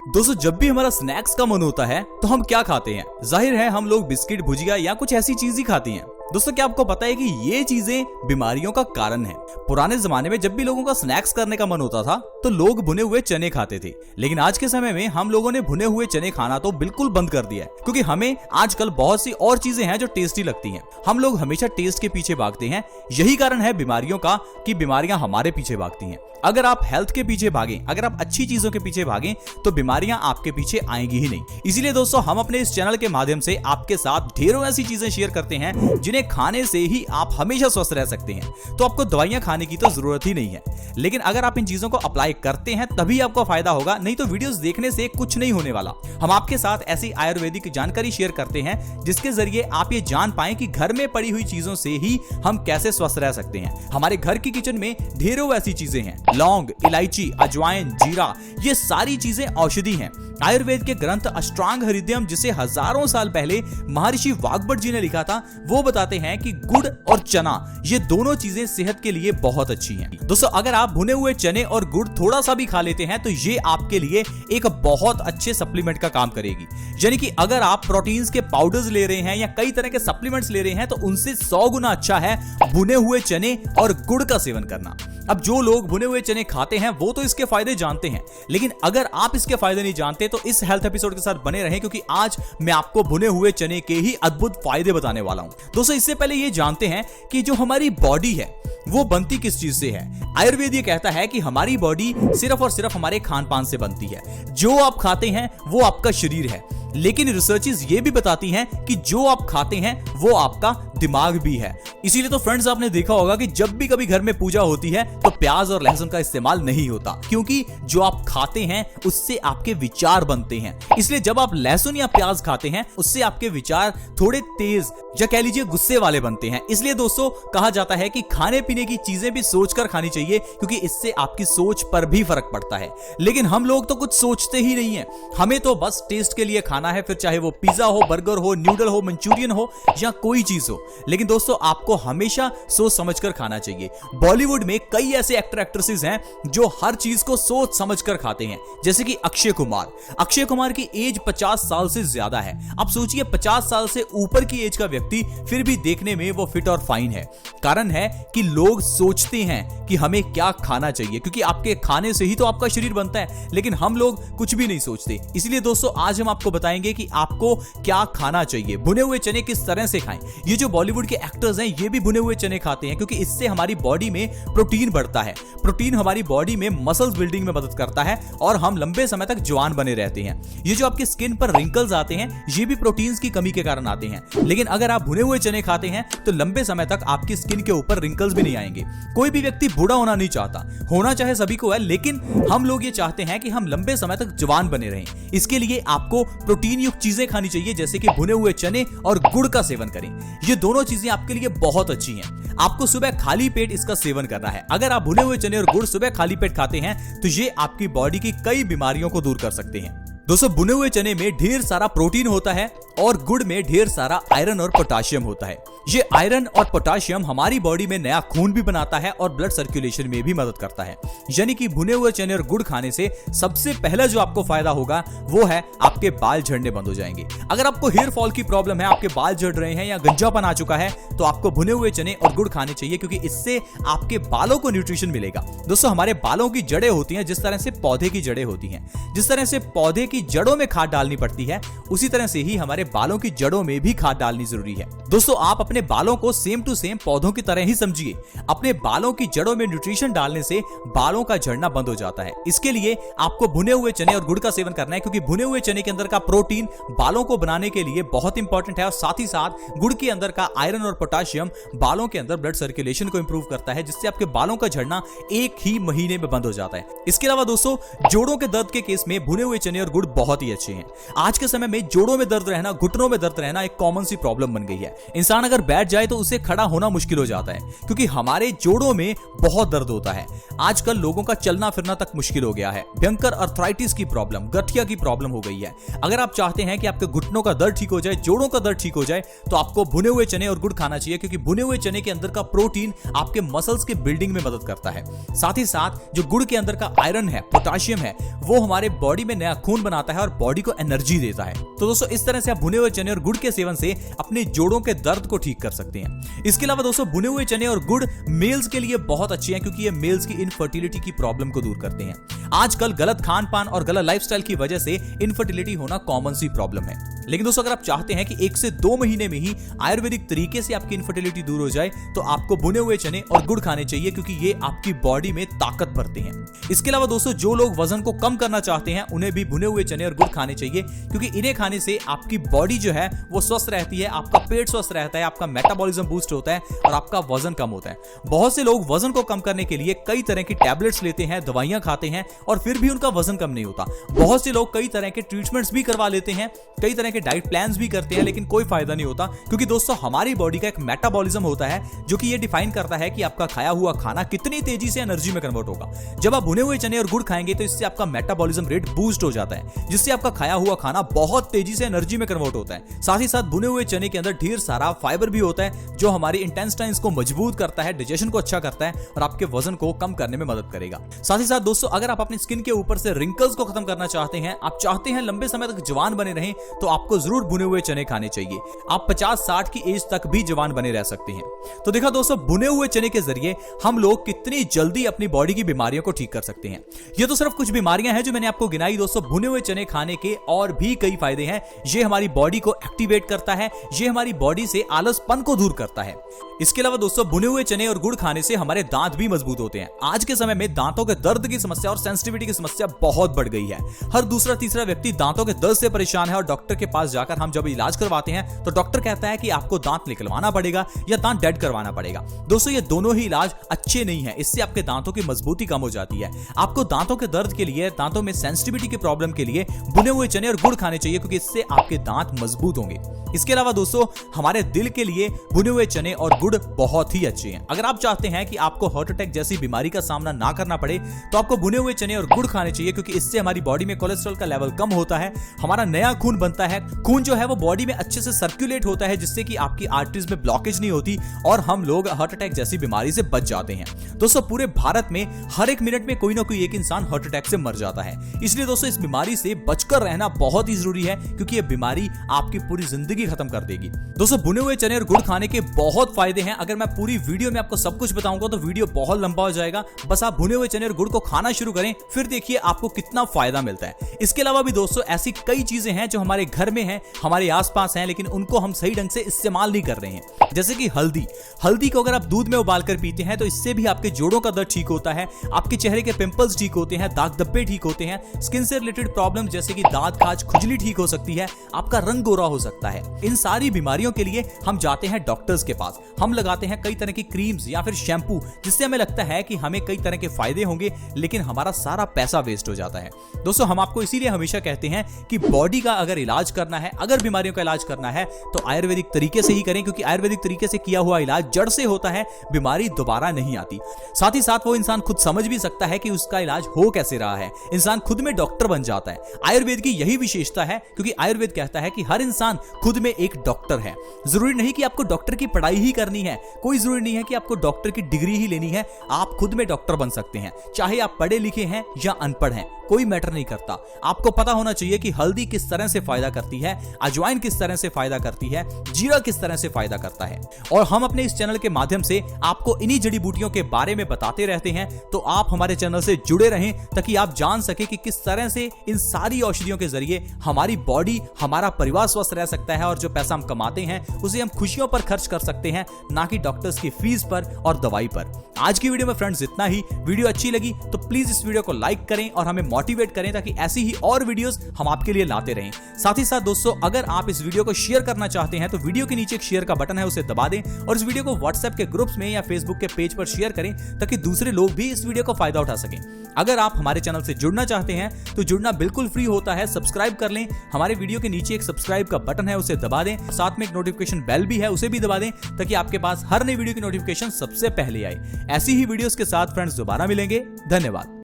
दोस्तों जब भी हमारा स्नैक्स का मन होता है तो हम क्या खाते हैं? जाहिर है हम लोग बिस्किट, भुजिया या कुछ ऐसी चीज ही खाती हैं। दोस्तों क्या आपको पता है कि ये चीजें बीमारियों का कारण है? पुराने जमाने में जब भी लोगों का स्नैक्स करने का मन होता था तो लोग भुने हुए चने खाते थे, लेकिन आज के समय में हम लोगों ने भुने हुए चने खाना तो बिल्कुल बंद कर दिया है, क्योंकि हमें आजकल बहुत सी और चीजें हैं जो टेस्टी लगती हैं। हम लोग हमेशा टेस्ट के पीछे भागते हैं, यही कारण है बीमारियों का कि बीमारियां हमारे पीछे भागती हैं। अगर आप हेल्थ के पीछे भागें, अगर आप अच्छी चीजों के पीछे भागें तो बीमारियां आपके पीछे आएंगी ही नहीं। इसीलिए दोस्तों हम अपने इस चैनल के माध्यम से आपके साथ ढेरों ऐसी चीजें शेयर करते हैं जिन्हें खाने से ही आप हमेशा स्वस्थ रह सकते हैं। तो आपको दवाइयां खाने की तो जरूरत ही नहीं है, लेकिन अगर आप इन चीजों को अप्लाई करते हैं तभी आपको फायदा होगा, नहीं तो वीडियोस देखने से कुछ नहीं होने वाला। हम आपके साथ ऐसी आयुर्वेदिक जानकारी शेयर करते हैं जिसके जरिए आप ये जान पाएं कि घर में पड़ी हुई चीजों से ही हम कैसे स्वस्थ रह सकते हैं। हमारे घर की किचन में ढेरों ऐसी चीजें हैं, लौंग, इलायची, अजवाइन, जीरा, ये सारी चीजें औषधि हैं। आयुर्वेद के ग्रंथ अष्टांग हृदयम, जिसे हजारों साल पहले महर्षि वाग्भट जी ने लिखा था, वो बताते हैं कि गुड़ और चना ये दोनों चीजें सेहत के लिए बहुत अच्छी हैं। दोस्तों अगर आप भुने हुए चने और गुड़ थोड़ा सा भी खा लेते हैं तो ये आपके लिए एक बहुत अच्छे सप्लीमेंट का काम करेगी। यानी कि अगर आप प्रोटीन्स के पाउडर्स ले रहे हैं या कई तरह के सप्लीमेंट्स ले रहे हैं तो उनसे 100 गुना अच्छा है भुने हुए चने और गुड़ का सेवन करना। अब जो लोग भुने हुए चने खाते हैं वो तो इसके फायदे जानते हैं, लेकिन अगर आप इसके फायदे नहीं जानते तो इस हेल्थ एपिसोड के साथ बने रहें, क्योंकि आज मैं आपको भुने हुए चने के ही अद्भुत फायदे बताने वाला हूं। दोस्तों इससे पहले ये जानते हैं कि जो हमारी बॉडी है वो बनती किस चीज से है। आयुर्वेद ये कहता है कि हमारी बॉडी सिर्फ और सिर्फ हमारे खान पान से बनती है। जो आप खाते हैं वो आपका शरीर है, लेकिन रिसर्चेस ये भी बताती हैं कि जो आप खाते हैं वो आपका दिमाग भी है। इसीलिए तो फ्रेंड्स आपने देखा होगा कि जब भी कभी घर में पूजा होती है तो प्याज और लहसुन का इस्तेमाल नहीं होता, क्योंकि जो आप खाते हैं उससे आपके विचार बनते हैं। इसलिए जब आप लहसुन या प्याज खाते हैं उससे आपके विचार थोड़े तेज या कह लीजिए गुस्से वाले बनते हैं। इसलिए दोस्तों कहा जाता है कि खाने पीने की चीजें भी सोचकर खानी चाहिए, क्योंकि इससे आपकी सोच पर भी फर्क पड़ता है। लेकिन हम लोग तो कुछ सोचते ही नहीं है, हमें तो बस टेस्ट के लिए खाना है, फिर चाहे वो पिज्जा हो, बर्गर हो, न्यूडल हो, मंचूरियन हो या कोई चीज हो। लेकिन दोस्तों आपको हमेशा सोच समझकर खाना चाहिए। बॉलीवुड में कई ऐसे एक्टर एक्ट्रेसेस हैं जो हर चीज को सोच समझकर खाते हैं, जैसे कि अक्षय कुमार। अक्षय कुमार की एज 50 साल से ज्यादा है। अब सोचिए 50 साल से ऊपर की एज का व्यक्ति फिर भी देखने में वो फिट और फाइन है। कारण है कि लोग सोचते हैं कि हमें क्या खाना चाहिए, क्योंकि आपके खाने से ही तो आपका शरीर बनता है, लेकिन हम लोग कुछ भी नहीं सोचते। इसलिए दोस्तों आज हम आपको बताएंगे कि आपको क्या खाना चाहिए। भुने हुए चने किस तरह से खाएं। ये जो बॉलीवुड के एक्टर्स हैं ये भी भुने हुए चने खाते हैं, क्योंकि इससे हमारी बॉडी में प्रोटीन बढ़ता है। प्रोटीन हमारी बॉडी में मसल्स बिल्डिंग में मदद करता है और हम लंबे समय तक जवान बने रहते हैं। ये जो आपकी स्किन पर रिंकल्स आते हैं ये भी प्रोटीन्स की कमी के कारण आते हैं, लेकिन अगर आप भुने हुए चने खाते हैं तो लंबे समय तक आपकी स्किन के ऊपर रिंकल्स भी नहीं आएंगे। कोई भी व्यक्ति बूढ़ा होना नहीं चाहता, होना चाहे सभी को है, लेकिन हम लोग ये चाहते हैं कि हम लंबे समय तक जवान बने रहें। इसके लिए आपको प्रोटीन युक्त चीजें खानी चाहिए, जैसे कि भुने हुए चने और गुड़ का सेवन करें। ये दोनों चीजें आपके लिए बहुत अच्छी हैं। आपको सुबह खाली पेट इसका सेवन करना है। अगर आप भुने हुए चने और गुड़ सुबह खाली पेट खाते हैं तो ये आपकी बॉडी की कई बीमारियों को दूर कर सकते हैं। दोस्तों भुने हुए चने में ढेर सारा प्रोटीन होता है और गुड़ में ढेर सारा आयरन और पोटाशियम होता है। ये आयरन और पोटाशियम हमारी बॉडी में नया खून भी बनाता है और ब्लड सर्कुलेशन में भी मदद करता है। यानी कि भुने हुए चने और गुड़ खाने से सबसे पहला जो आपको फायदा होगा वो है आपके बाल झड़ने बंद हो जाएंगे। अगर आपको हेयर फॉल की प्रॉब्लम है, आपके बाल झड़ रहे हैं या गंजापन आ चुका है, तो आपको भुने हुए चने और गुड़ खाने चाहिए, क्योंकि इससे आपके बालों को न्यूट्रिशन मिलेगा। दोस्तों हमारे बालों की जड़ें होती हैं जिस तरह से पौधे की जड़ें होती हैं। जिस तरह से पौधे की जड़ों में खाद डालनी पड़ती है, उसी तरह से ही हमारे बालों की जड़ों में भी खाद डालनी जरूरी है। दोस्तों आप अपने बालों को सेम टू सेम पौधों की तरह ही समझिए। अपने बालों की जड़ों में न्यूट्रिशन डालने से बालों का झड़ना बंद हो जाता है। इसके लिए आपको भुने हुए चने और गुड़ का सेवन करना है, क्योंकि भुने हुए चने के अंदर का प्रोटीन बालों को बनाने के लिए बहुत इंपॉर्टेंट है, और साथ ही साथ गुड़ के अंदर का आयरन और पोटाशियम बालों के अंदर ब्लड सर्कुलेशन को इंप्रूव करता है, जिससे आपके बालों का झड़ना एक ही महीने में बंद हो जाता है। इसके अलावा दोस्तों जोड़ों के दर्द के केस में भुने हुए चने और गुड़ बहुत ही अच्छे हैं। आज के समय में जोड़ों में दर्द रहना घुटनों में दर्द रहना एक कॉमन सी प्रॉब्लम बन गई है। इंसान अगर बैठ जाए तो उसे खड़ा होना मुश्किल हो जाता है क्योंकि हमारे जोड़ों में बहुत दर्द होता है। आजकल लोगों का चलना फिरना तक मुश्किल हो गया है। भयंकर अर्थराइटिस की प्रॉब्लम, गठिया की प्रॉब्लम हो गई है। अगर आप चाहते हैं कि आपके घुटनों का दर्द ठीक हो जाए, जोड़ों का दर्द ठीक हो जाए, तो आपको भुने हुए चने और गुड़ खाना चाहिए क्योंकि भुने हुए चने के अंदर का प्रोटीन आपके मसल्स के बिल्डिंग में मदद करता है। साथ ही साथ जो गुड़ के अंदर का आयरन है, पोटाशियम है, वो हमारे बॉडी में नया खून बनाता है और बॉडी को एनर्जी देता है। तो दोस्तों इस तरह से आप भुने हुए चने और गुड़ के सेवन से अपने जोड़ों के दर्द को ठीक कर सकते हैं। इसके अलावा दोस्तों भुने हुए चने और गुड़ मेल्स के लिए बहुत अच्छे हैं क्योंकि ये मेल्स की इनफर्टिलिटी की प्रॉब्लम को दूर करते हैं। आजकल गलत खान पान और गलत लाइफस्टाइल की वजह से इनफर्टिलिटी होना कॉमन सी प्रॉब्लम है। लेकिन दोस्तों अगर आप चाहते हैं कि 1 से 2 महीने में ही आयुर्वेदिक तरीके से आपकी इनफर्टिलिटी दूर हो जाए तो आपको भुने हुए चने और गुड़ खाने चाहिए क्योंकि ये आपकी बॉडी में ताकत भरते हैं। इसके अलावा दोस्तों जो लोग वजन को कम करना चाहते हैं उन्हें भी भुने हुए चने और गुड़ खाने चाहिए क्योंकि इन्हें खाने से आपकी बॉडी जो है वो स्वस्थ रहती है, आपका पेट स्वस्थ रहता है, आपका मेटाबॉलिज्म बूस्ट होता है और आपका वजन कम होता है। बहुत से लोग वजन को कम करने के लिए कई तरह की टैबलेट्स लेते हैं, दवाइयां खाते हैं और फिर भी उनका वजन कम नहीं होता। बहुत से लोग कई तरह के ट्रीटमेंट्स भी करवा लेते हैं, कई तरह के डाइट प्लान्स भी करते हैं, लेकिन कोई फायदा नहीं होता क्योंकि दोस्तों हमारी बॉडी का एक मेटाबॉलिज्म होता है जो कि ये डिफाइन करता है कि आपका खाया हुआ खाना कितनी तेजी से एनर्जी में कन्वर्ट होगा। जब आप भुने हुए चने और गुड़ खाएंगे तो इससे आपका मेटाबॉलिज्म रेट बूस्ट हो जाता है जिससे आपका खाया हुआ खाना बहुत तेजी से एनर्जी में कन्वर्ट होता है। साथ ही साथ भुने हुए चने के अंदर ढेर सारा फाइबर भी होता है जो हमारी इंटेस्टाइन्स को मजबूत करता है, डाइजेशन को अच्छा करता है और आपके वजन को कम करने में मदद करेगा। साथ ही साथ दोस्तों अगर आप अपनी स्किन के ऊपर से रिंकल्स को खत्म करना चाहते हैं, आप चाहते हैं लंबे समय तक जवान बने रहें, तो आपको जरूर भुने हुए चने खाने चाहिए। आप 50-60 की एज तक भी जवान बने रह सकते हैं। तो देखा दोस्तों भुने हुए चने के जरिए हम लोग कितनी जल्दी अपनी बॉडी की बीमारियों को ठीक कर सकते हैं। ये तो सिर्फ कुछ बीमारियां हैं जो मैंने आपको गिनाई। दोस्तों भुने हुए चने खाने के और भी कई फायदे हैं। ये हमारी बॉडी को एक्टिवेट करता है, ये हमारी बॉडी से आलसपन को दूर करता है। इसके अलावा दोस्तों भुने हुए चने और गुड़ खाने से हमारे दांत भी मजबूत होते हैं। आज के समय में दांतों के दर्द की समस्या और सेंसिटिविटी की समस्या बहुत बढ़ गई है। हर दूसरा तीसरा व्यक्ति दांतों के दर्द से परेशान है और डॉक्टर के पास जाकर हम जब इलाज करवाते हैं तो डॉक्टर कहता है कि आपको दांत निकलवाना पड़ेगा या दांत डेड करवाना पड़ेगा। दोस्तों ये दोनों ही इलाज अच्छे नहीं है, इससे आपके दांतों की मजबूती कम हो जाती है। आपको दांतों के दर्द के लिए, दांतों में सेंसिटिविटी की प्रॉब्लम के लिए भुने हुए चने और गुड़ खाने चाहिए क्योंकि इससे आपके दांत मजबूत होंगे। इसके अलावा दोस्तों हमारे दिल के लिए भुने हुए चने और गुड़ बहुत ही अच्छे हैं। अगर आप चाहते हैं कि आपको हार्ट अटैक जैसी बीमारी का सामना ना करना पड़े तो आपको भुने हुए चने और गुड़ खाने चाहिए क्योंकि इससे हमारी बॉडी में कोलेस्ट्रॉल का लेवल कम होता है, हमारा नया खून बनता है, खून जो है वो बॉडी में अच्छे से सर्कुलेट होता है जिससे कि आपकी आर्टरीज में ब्लॉकेज नहीं होती और हम लोग हार्ट अटैक जैसी बीमारी से बच जाते हैं। दोस्तों पूरे भारत में हर एक मिनट में कोई ना कोई एक इंसान हार्ट अटैक से मर जाता है, इसलिए दोस्तों इस बीमारी से बचकर रहना बहुत ही जरूरी है क्योंकि यह बीमारी आपकी पूरी जिंदगी खत्म कर देगी। दोस्तों भुने हुए चने और गुड़ खाने के बहुत फायदे हैं। अगर मैं पूरी वीडियो में आपको सब कुछ बताऊंगा तो वीडियो बहुत लंबा हो जाएगा। बस आप भुने हुए चने और गुड़ को खाना शुरू करें, फिर देखिए आपको कितना फायदा मिलता है। इसके अलावा भी दोस्तों ऐसी कई चीजें हैं जो हमारे घर में हैं, हमारे आसपास हैं, लेकिन उनको हम सही ढंग से इस्तेमाल नहीं कर रहे हैं। जैसे कि हल्दी को अगर आप दूध में उबाल कर पीते हैं तो इससे भी आपके जोड़ों का दर्द ठीक होता है, आपके चेहरे के पिंपल्स ठीक होते हैं, दाग धब्बे ठीक होते हैं, स्किन से रिलेटेड प्रॉब्लम जैसे कि दांत खाज, खुजली ठीक हो सकती है, आपका रंग गोरा हो सकता है। इन सारी बीमारियों के लिए हम जाते हैं डॉक्टर्स के पास, हम लगाते हैं कई तरह की क्रीम्स या फिर शैम्पू जिससे हमें लगता है कि हमें कई तरह के फायदे होंगे, लेकिन हमारा सारा पैसा वेस्ट हो जाता है। दोस्तों हम आपको इसीलिए हमेशा कहते हैं कि बॉडी का अगर इलाज करना है, अगर बीमारियों का इलाज करना है तो आयुर्वेदिक तरीके से ही करें क्योंकि आयुर्वेदिक तरीके से किया हुआ इलाज जड़ से होता है, बीमारी दोबारा नहीं आती। साथ ही साथ वो इंसान खुद समझ भी सकता है कि उसका इलाज हो कैसे रहा है, इंसान खुद में डॉक्टर बन जाता है। आयुर्वेद की यही विशेषता है क्योंकि आयुर्वेद कहता है कि हर इंसान खुद में एक डॉक्टर है। जरूरी नहीं कि आपको डॉक्टर की पढ़ाई ही करनी है, कोई जरूरी नहीं है कि आपको डॉक्टर की डिग्री ही लेनी है, आप खुद में डॉक्टर बन सकते हैं। चाहे आप पढ़े लिखे हैं या अनपढ़ हैं, कोई मैटर नहीं करता। आपको पता होना चाहिए कि हल्दी किस तरह से फायदा करती है, अजवाइन किस तरह से फायदा करती है, जीरा किस तरह से फायदा करता है। और हम अपने इस चैनल के माध्यम से आपको इन्हीं जड़ी बूटियों के बारे में बताते रहते हैं, तो आप हमारे चैनल से जुड़े रहें ताकि आप जान सके कि किस तरह से इन सारी औषधियों के जरिए हमारी बॉडी, हमारा परिवार स्वस्थ रह सकता है और जो पैसा हम कमाते हैं उसे हम खुशियों पर खर्च कर सकते हैं, ना कि डॉक्टर्स की फीस पर और दवाई पर। आज की वीडियो में फ्रेंड्स इतना ही। वीडियो अच्छी लगी तो प्लीज इस वीडियो को लाइक करें और हमें मोटिवेट करें ताकि ऐसी ही और वीडियोस हम आपके लिए लाते रहें। साथ ही साथ दोस्तों, अगर आप इस वीडियो को शेयर करना चाहते हैं तो वीडियो के नीचे एक शेयर का बटन है, उसे दबा दें और इस वीडियो को व्हाट्सएप के ग्रुप्स में या फेसबुक के पेज पर शेयर करें ताकि दूसरे लोग भी इस वीडियो का फायदा उठा सकें। अगर आप हमारे चैनल से जुड़ना चाहते हैं तो जुड़ना बिल्कुल फ्री होता है, सब्सक्राइब कर लें। हमारे वीडियो के नीचे एक सब्सक्राइब का बटन है, उसे दबा दें। साथ में एक नोटिफिकेशन बेल भी है, उसे भी दबा दें ताकि आपके पास हर नई वीडियो की नोटिफिकेशन सबसे पहले आए। ऐसी ही वीडियोस के साथ फ्रेंड्स दोबारा मिलेंगे। धन्यवाद।